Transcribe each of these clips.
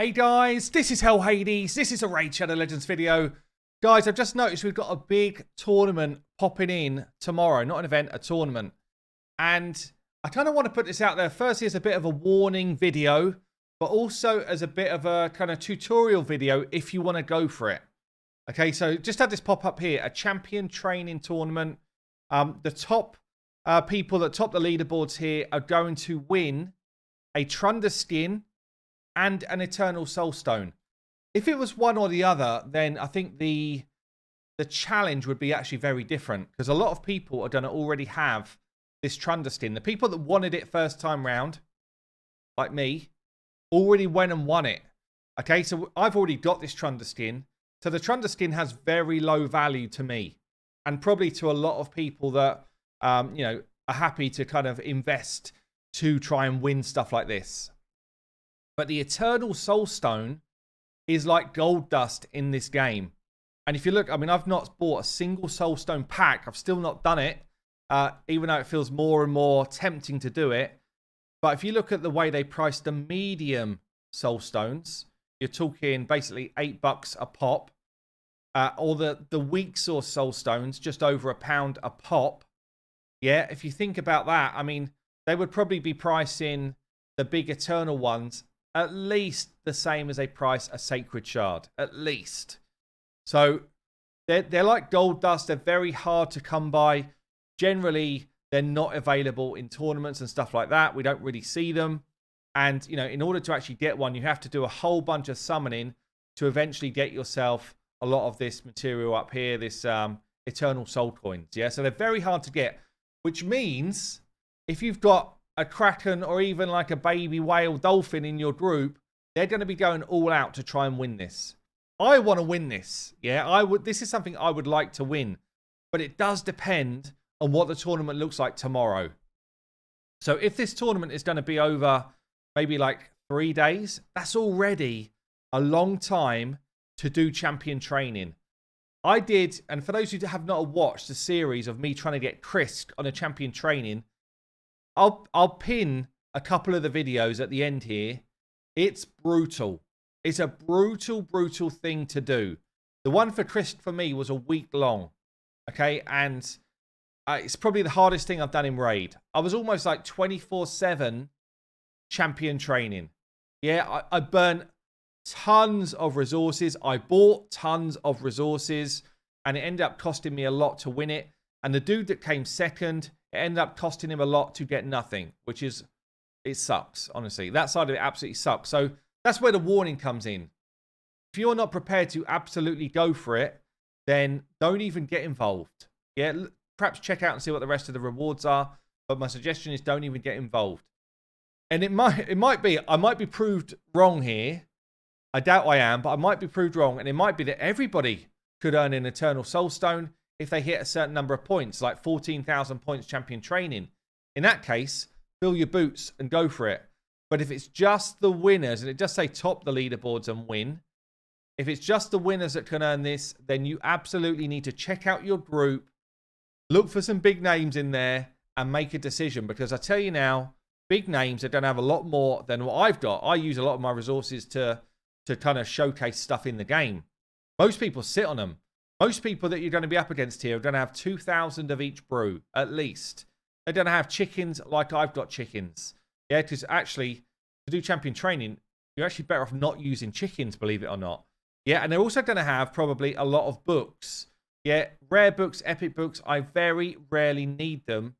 Hey guys, this is Hell Hades. This is a Raid Shadow Legends video. Guys, I've just noticed we've got a big tournament popping in tomorrow. Not an event, a tournament. And I kind of want to put this out there. Firstly, as a bit of a warning video, but also as a bit of a kind of tutorial video if you want to go for it. Okay, so just had this pop up here. A champion training tournament. The top people that top the leaderboards here are going to win a Trunda skin and an Eternal Soulstone. If it was one or the other, then I think the challenge would be actually very different, because a lot of people are going to already have this Trunda skin. The people that wanted it first time round, like me, already went and won it. Okay, so I've already got this Trunda skin. So the Trunda skin has very low value to me, and probably to a lot of people that are happy to kind of invest to try and win stuff like this. But the Eternal Soulstone is like gold dust in this game. And if you look, I mean, I've not bought a single Soulstone pack. I've still not done it, even though it feels more and more tempting to do it. But if you look at the way they price the medium Soulstones, you're talking basically $8 a pop. Or the weak source Soulstones, just over £1 a pop. Yeah, if you think about that, I mean, they would probably be pricing the big Eternal ones at least the same as they price a Sacred Shard, at least. So they're like gold dust. They're very hard to come by. Generally, they're not available in tournaments and stuff like that. We don't really see them. And, in order to actually get one, you have to do a whole bunch of summoning to eventually get yourself a lot of this material up here, this Eternal Soul coins. Yeah, so they're very hard to get, which means if you've got a Kraken or even like a baby whale dolphin in your group, they're going to be going all out to try and win this. I want to win this. Yeah, this is something I would like to win, but it does depend on what the tournament looks like tomorrow. So if this tournament is going to be over maybe like 3 days, that's already a long time to do champion training. I did, and for those who have not watched the series of me trying to get Krisk on a champion training, I'll pin a couple of the videos at the end here. It's brutal. It's a brutal thing to do. The one for Krisk for me was a week long. Okay, and it's probably the hardest thing I've done in Raid. I was almost like 24/7 champion training. Yeah, I burnt tons of resources. I bought tons of resources, and it ended up costing me a lot to win it. And the dude that came second, it ended up costing him a lot to get nothing, which is, it sucks, honestly. That side of it absolutely sucks. So that's where the warning comes in. If you're not prepared to absolutely go for it, then don't even get involved. Yeah, perhaps check out and see what the rest of the rewards are. But my suggestion is don't even get involved. And I might be proved wrong here. I doubt I am, but I might be proved wrong. And it might be that everybody could earn an Eternal Soulstone if they hit a certain number of points, like 14,000 points champion training. In that case, fill your boots and go for it. But if it's just the winners, and it does say top the leaderboards and win, if it's just the winners that can earn this, then you absolutely need to check out your group, look for some big names in there, and make a decision. Because I tell you now, big names are going to have a lot more than what I've got. I use a lot of my resources to kind of showcase stuff in the game. Most people sit on them. Most people that you're going to be up against here are going to have 2,000 of each brew, at least. They're going to have chickens like I've got chickens. Yeah, because actually, to do champion training, you're actually better off not using chickens, believe it or not. Yeah, and they're also going to have probably a lot of books. Yeah, rare books, epic books. I very rarely need them.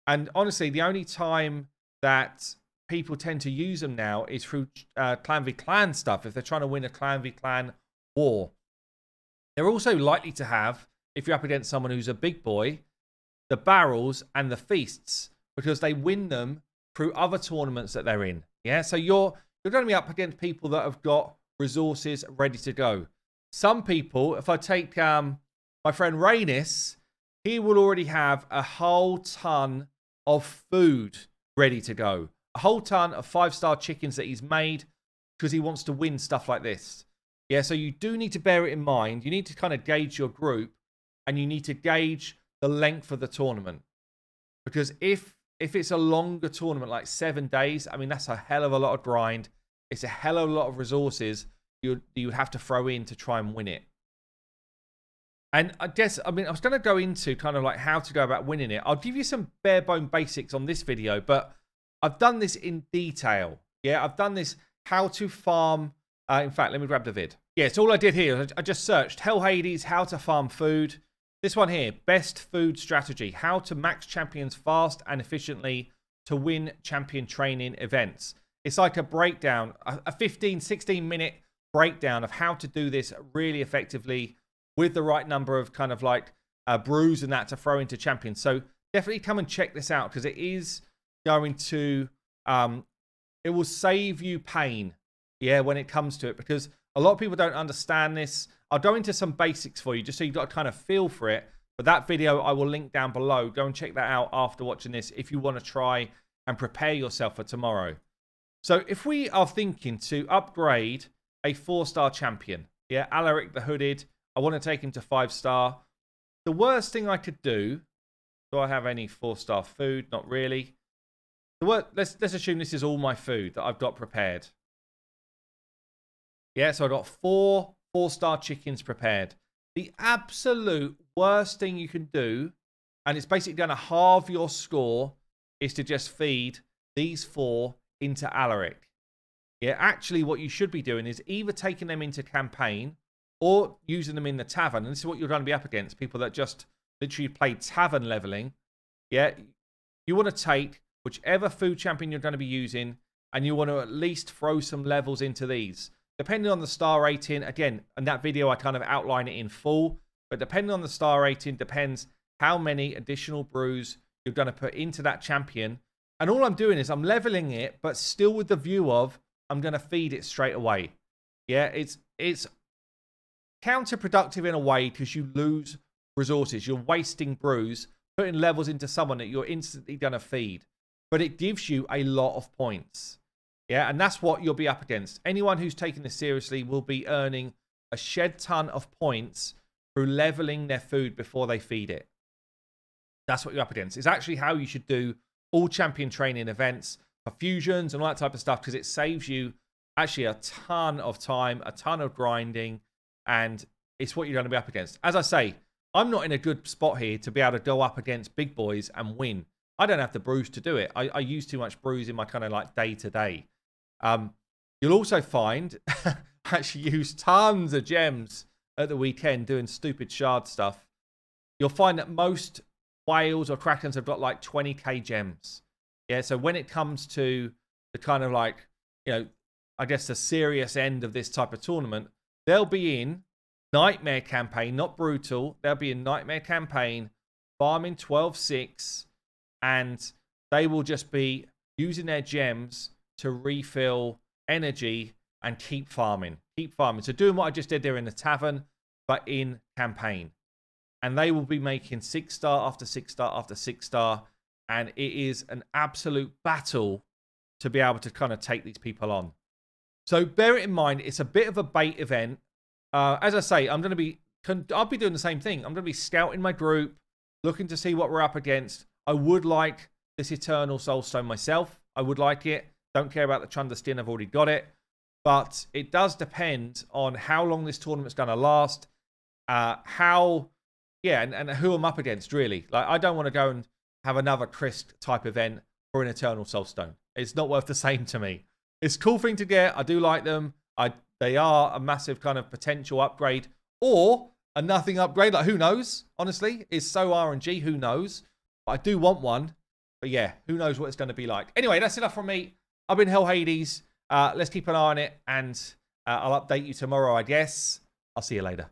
And honestly, the only time that people tend to use them now is through Clan v Clan stuff, if they're trying to win a Clan v Clan war. They're also likely to have, if you're up against someone who's a big boy, the barrels and the feasts, because they win them through other tournaments that they're in. Yeah, so you're going to be up against people that have got resources ready to go. Some people, if I take my friend Rainis, he will already have a whole ton of food ready to go. A whole ton of 5-star chickens that he's made because he wants to win stuff like this. Yeah, so you do need to bear it in mind. You need to kind of gauge your group, and you need to gauge the length of the tournament. Because if it's a longer tournament, like 7 days, I mean, that's a hell of a lot of grind. it's a hell of a lot of resources you would have to throw in to try and win it. And I mean, I was going to go into kind of like how to go about winning it. I'll give you some bare bone basics on this video, but I've done this in detail. Yeah, I've done this how to farm. In fact, let me grab the vid. Yeah, so all I did here, I just searched Hell Hades, how to farm food. This one here, best food strategy, how to max champions fast and efficiently to win champion training events. It's like a breakdown, a 15, 16 minute breakdown of how to do this really effectively with the right number of kind of like brews and that to throw into champions. So definitely come and check this out because it is going to, it will save you pain, yeah, when it comes to it, because a lot of people don't understand this. I'll go into some basics for you just so you've got a kind of feel for it. But that video I will link down below. Go and check that out after watching this if you want to try and prepare yourself for tomorrow. So if we are thinking to upgrade a 4-star champion, yeah, Alaric the Hooded, I want to take him to 5-star. The worst thing I could do, do I have any 4-star food? Not really. Let's assume this is all my food that I've got prepared. Yeah, so I've got 4-star chickens prepared. The absolute worst thing you can do, and it's basically going to halve your score, is to just feed these 4 into Alaric. Yeah, actually what you should be doing is either taking them into campaign or using them in the tavern. And this is what you're going to be up against, people that just literally play tavern leveling. Yeah, you want to take whichever food champion you're going to be using, and you want to at least throw some levels into these. Depending on the star rating, again, in that video I kind of outline it in full, but depending on the star rating depends how many additional brews you're going to put into that champion. And all I'm doing is I'm leveling it, but still with the view of I'm going to feed it straight away. Yeah, it's counterproductive in a way because you lose resources. You're wasting brews, putting levels into someone that you're instantly going to feed. But it gives you a lot of points. Yeah, and that's what you'll be up against. Anyone who's taking this seriously will be earning a shed ton of points through leveling their food before they feed it. That's what you're up against. It's actually how you should do all champion training events for fusions and all that type of stuff, because it saves you actually a ton of time, a ton of grinding, and it's what you're going to be up against. As I say, I'm not in a good spot here to be able to go up against big boys and win. I don't have the brews to do it. I use too much brews in my kind of like day-to-day. You'll also find I actually use tons of gems at the weekend doing stupid shard stuff. You'll find that most whales or krakens have got like 20k gems. Yeah, so when it comes to the kind of like, you know, I guess the serious end of this type of tournament, they'll be in Nightmare campaign, not brutal. They'll be in Nightmare campaign, farming 12-6, and they will just be using their gems to refill energy and keep farming. So doing what I just did there in the tavern, but in campaign. And they will be making 6-star after 6-star after 6-star. And it is an absolute battle to be able to kind of take these people on. So bear it in mind, it's a bit of a bait event. As I say, I'll be doing the same thing. I'm going to be scouting my group, looking to see what we're up against. I would like this Eternal Soulstone myself. I would like it. Don't care about the Trundastin. I've already got it. But it does depend on how long this tournament's going to last. And who I'm up against, really. Like, I don't want to go and have another Krisk type event for an Eternal Soulstone. It's not worth the same to me. It's a cool thing to get. I do like them. They are a massive kind of potential upgrade. Or a nothing upgrade. Like, who knows? Honestly, it's so RNG. Who knows? But I do want one. But yeah, who knows what it's going to be like. Anyway, that's enough from me. I've been Hell Hades. Let's keep an eye on it. And I'll update you tomorrow, I guess. I'll see you later.